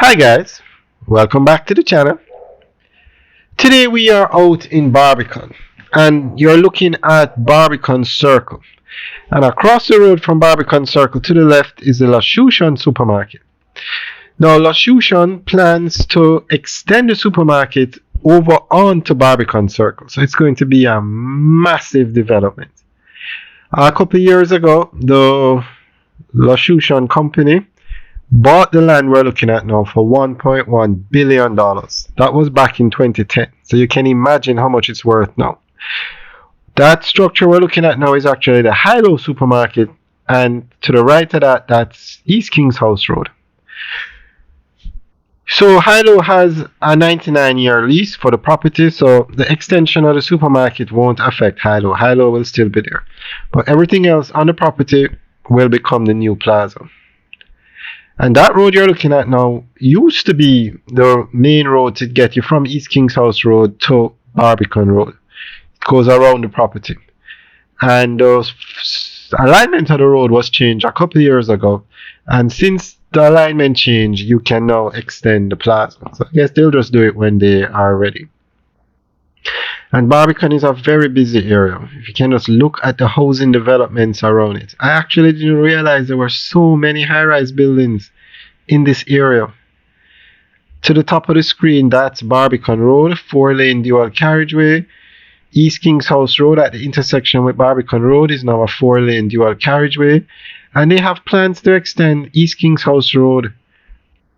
Hi guys, welcome back to the channel. Today we are out in Barbican and you're looking at Barbican Circle. And across the road from Barbican Circle to the left is the Loshusan supermarket. Now Loshusan plans to extend the supermarket over onto Barbican Circle. So it's going to be a massive development. A couple of years ago, the Loshusan company bought the land we're looking at now for $1.1 billion. That was back in 2010. So you can imagine how much it's worth now. That structure we're looking at now is actually the Hilo supermarket. And to the right of that, that's East Kings House Road. So Hilo has a 99-year lease for the property. So the extension of the supermarket won't affect Hilo. Hilo will still be there. But everything else on the property will become the new plaza. And that road you're looking at now used to be the main road to get you from East Kings House Road to Barbican Road. It goes around the property. And the alignment of the road was changed a couple of years ago. And since the alignment change, you can now extend the plaza. So I guess they'll just do it when they are ready. And Barbican is a very busy area. If you can just look at the housing developments around it. I actually didn't realize there were so many high-rise buildings in this area. To the top of the screen, that's Barbican Road, 4-lane dual carriageway. East Kings House Road at the intersection with Barbican Road is now a 4-lane dual carriageway. And they have plans to extend East Kings House Road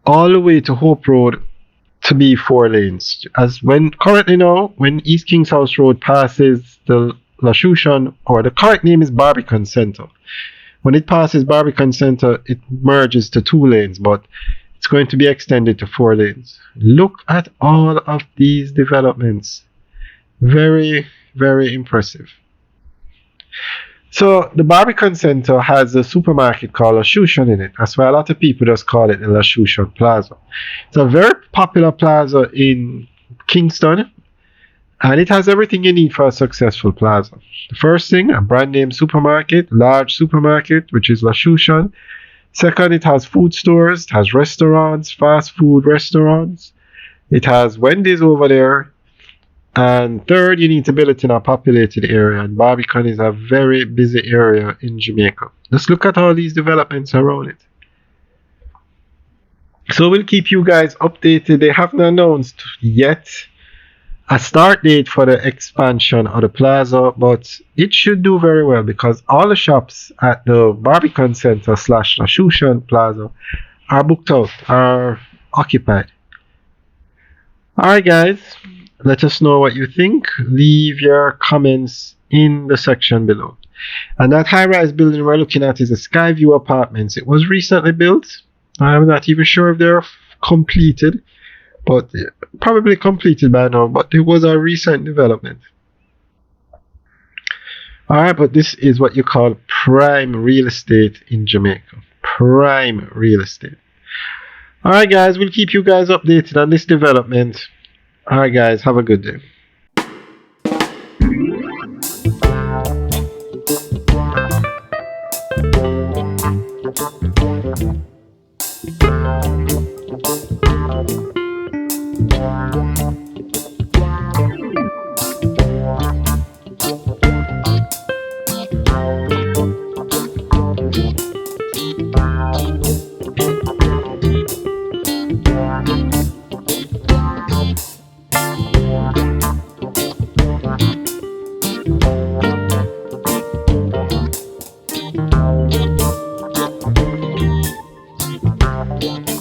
all the way to Hope Road to be 4 lanes. As currently now, when East Kings House Road passes the Loshusan, or the correct name is Barbican Center. When it passes Barbican Center, it merges to 2 lanes, but it's going to be extended to 4 lanes. Look at all of these developments. Very, very impressive. So the Barbican Center has a supermarket called Loshusan in it. That's why a lot of people just call it the Loshusan Plaza. It's a very popular plaza in Kingston, and it has everything you need for a successful plaza. The first thing, a brand name supermarket, large supermarket, which is Loshusan. Second, it has food stores, it has restaurants, fast food restaurants. It has Wendy's over there. And third, you need to build it in a populated area, and Barbican is a very busy area in Jamaica. Let's look at all these developments around it. So we'll keep you guys updated. They haven't announced yet a start date for the expansion of the plaza, but it should do very well because all the shops at the Barbican Center / Loshusan Plaza are booked out, are occupied. Alright guys, let us know what you think. Leave your comments in the section below. And that high-rise building we're looking at is the Skyview Apartments. It was recently built. I'm not even sure if they're completed, but probably completed by now, but it was a recent development. Alright, but this is what you call prime real estate in Jamaica. Prime real estate. Alright guys, we'll keep you guys updated on this development. Alright guys, have a good day. Yeah.